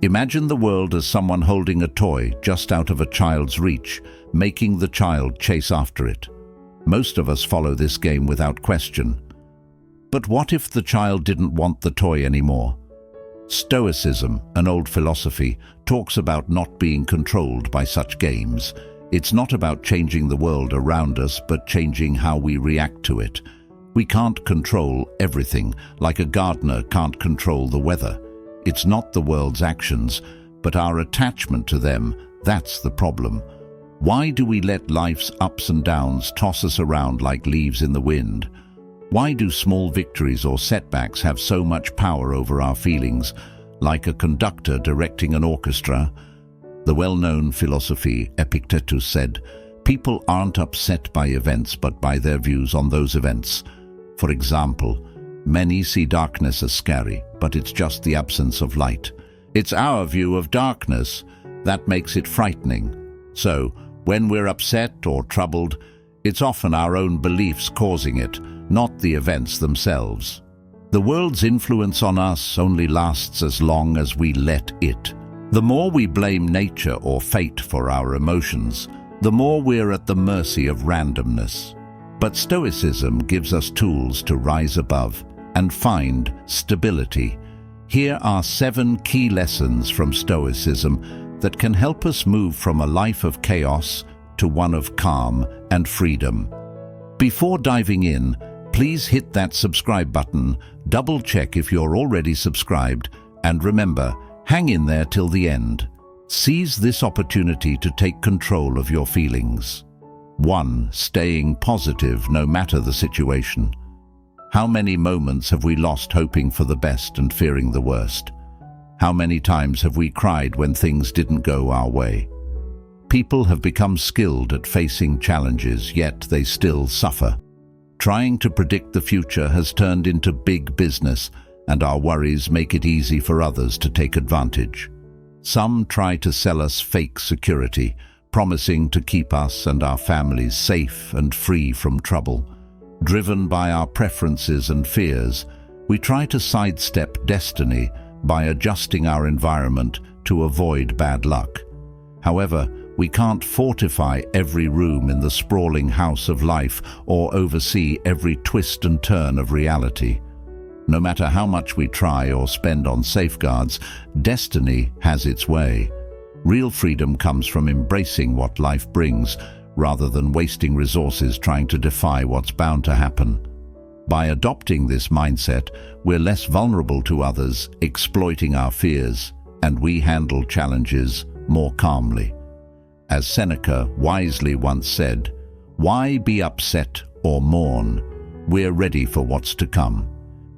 Imagine the world as someone holding a toy just out of a child's reach, making the child chase after it. Most of us follow this game without question. But what if the child didn't want the toy anymore? Stoicism, an old philosophy, talks about not being controlled by such games. It's not about changing the world around us, but changing how we react to it. We can't control everything, like a gardener can't control the weather. It's not the world's actions, but our attachment to them, that's the problem. Why do we let life's ups and downs toss us around like leaves in the wind? Why do small victories or setbacks have so much power over our feelings, like a conductor directing an orchestra? The well-known philosophy Epictetus said, "People aren't upset by events but by their views on those events." For example, many see darkness as scary, but it's just the absence of light. It's our view of darkness that makes it frightening. So, when we're upset or troubled, it's often our own beliefs causing it, not the events themselves. The world's influence on us only lasts as long as we let it. The more we blame nature or fate for our emotions, the more we're at the mercy of randomness. But Stoicism gives us tools to rise above and find stability. Here are 7 key lessons from Stoicism that can help us move from a life of chaos to one of calm and freedom. Before diving in, please hit that subscribe button, double-check if you're already subscribed, and remember, hang in there till the end. Seize this opportunity to take control of your feelings. 1. Staying positive no matter the situation. How many moments have we lost hoping for the best and fearing the worst? How many times have we cried when things didn't go our way? People have become skilled at facing challenges, yet they still suffer. Trying to predict the future has turned into big business, and our worries make it easy for others to take advantage. Some try to sell us fake security, promising to keep us and our families safe and free from trouble. Driven by our preferences and fears, we try to sidestep destiny by adjusting our environment to avoid bad luck. However, we can't fortify every room in the sprawling house of life or oversee every twist and turn of reality. No matter how much we try or spend on safeguards, destiny has its way. Real freedom comes from embracing what life brings, rather than wasting resources trying to defy what's bound to happen. By adopting this mindset, we're less vulnerable to others exploiting our fears, and we handle challenges more calmly. As Seneca wisely once said, "Why be upset or mourn? We're ready for what's to come.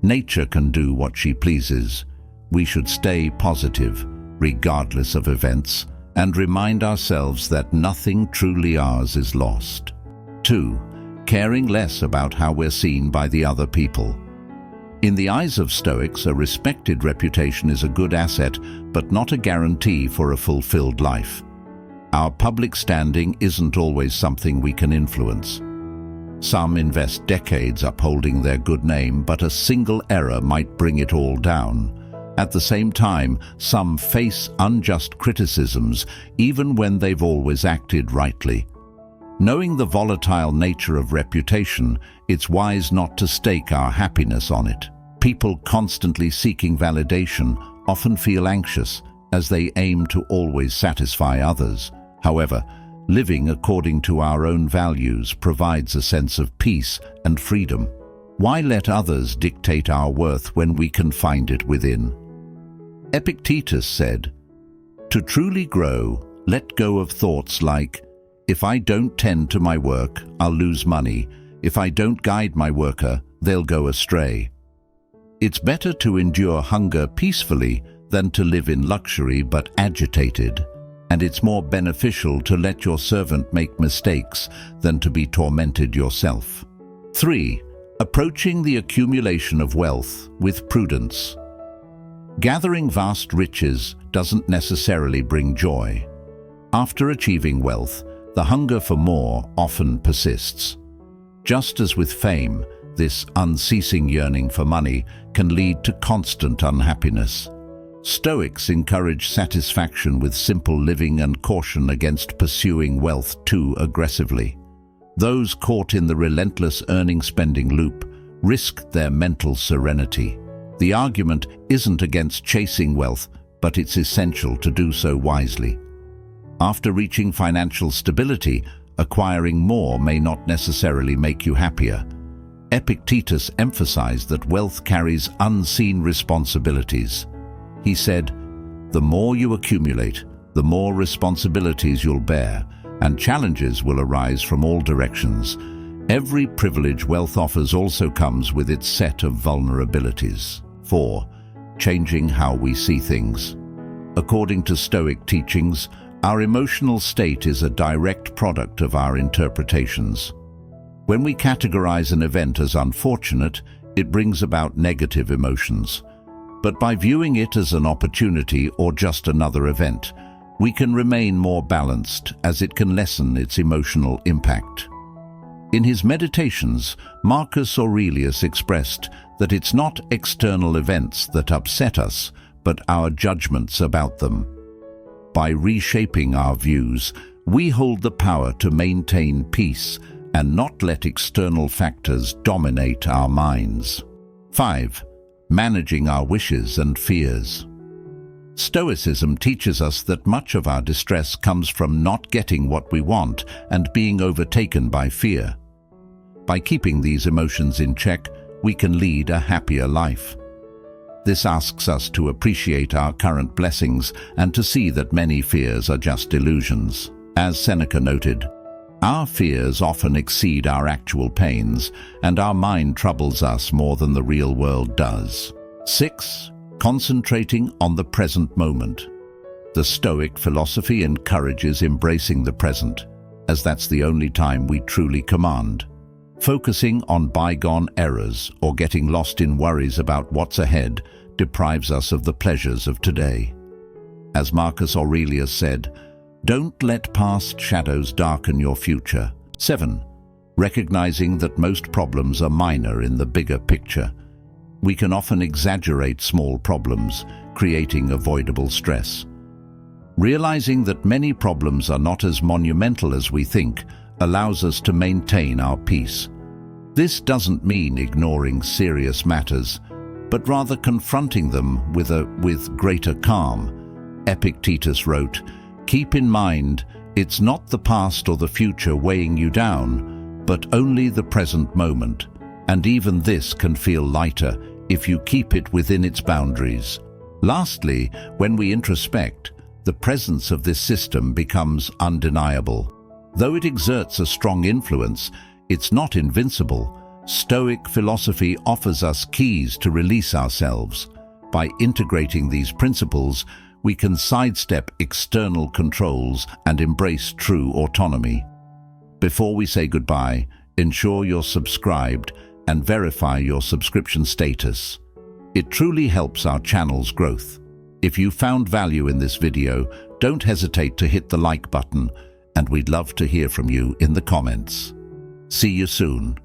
Nature can do what she pleases. We should stay positive, regardless of events, and remind ourselves that nothing truly ours is lost." 2. Caring less about how we're seen by the other people. In the eyes of Stoics, a respected reputation is a good asset, but not a guarantee for a fulfilled life. Our public standing isn't always something we can influence. Some invest decades upholding their good name, but a single error might bring it all down. At the same time, some face unjust criticisms, even when they've always acted rightly. Knowing the volatile nature of reputation, it's wise not to stake our happiness on it. People constantly seeking validation often feel anxious, as they aim to always satisfy others. However, living according to our own values provides a sense of peace and freedom. Why let others dictate our worth when we can find it within? Epictetus said, "To truly grow, let go of thoughts like, if I don't tend to my work, I'll lose money. If I don't guide my worker, they'll go astray." It's better to endure hunger peacefully than to live in luxury but agitated. And it's more beneficial to let your servant make mistakes than to be tormented yourself. 3. Approaching the accumulation of wealth with prudence. Gathering vast riches doesn't necessarily bring joy. After achieving wealth, the hunger for more often persists. Just as with fame, this unceasing yearning for money can lead to constant unhappiness. Stoics encourage satisfaction with simple living and caution against pursuing wealth too aggressively. Those caught in the relentless earning-spending loop risk their mental serenity. The argument isn't against chasing wealth, but it's essential to do so wisely. After reaching financial stability, acquiring more may not necessarily make you happier. Epictetus emphasized that wealth carries unseen responsibilities. He said, "The more you accumulate, the more responsibilities you'll bear, and challenges will arise from all directions. Every privilege wealth offers also comes with its set of vulnerabilities." 4. Changing how we see things. According to Stoic teachings, our emotional state is a direct product of our interpretations. When we categorize an event as unfortunate, it brings about negative emotions. But by viewing it as an opportunity or just another event, we can remain more balanced, as it can lessen its emotional impact. In his Meditations, Marcus Aurelius expressed that it's not external events that upset us, but our judgments about them. By reshaping our views, we hold the power to maintain peace and not let external factors dominate our minds. 5. Managing our wishes and fears. Stoicism teaches us that much of our distress comes from not getting what we want and being overtaken by fear. By keeping these emotions in check, we can lead a happier life. This asks us to appreciate our current blessings and to see that many fears are just illusions. As Seneca noted, our fears often exceed our actual pains, and our mind troubles us more than the real world does. 6. Concentrating on the present moment. The Stoic philosophy encourages embracing the present, as that's the only time we truly command. Focusing on bygone errors or getting lost in worries about what's ahead deprives us of the pleasures of today. As Marcus Aurelius said, "Don't let past shadows darken your future." 7. Recognizing that most problems are minor in the bigger picture. We can often exaggerate small problems, creating avoidable stress. Realizing that many problems are not as monumental as we think allows us to maintain our peace. This doesn't mean ignoring serious matters, but rather confronting them with greater calm. Epictetus wrote, "Keep in mind, it's not the past or the future weighing you down, but only the present moment, and even this can feel lighter if you keep it within its boundaries." Lastly, when we introspect, the presence of this system becomes undeniable. Though it exerts a strong influence, it's not invincible. Stoic philosophy offers us keys to release ourselves. By integrating these principles, we can sidestep external controls and embrace true autonomy. Before we say goodbye, ensure you're subscribed and verify your subscription status. It truly helps our channel's growth. If you found value in this video, don't hesitate to hit the like button, and we'd love to hear from you in the comments. See you soon.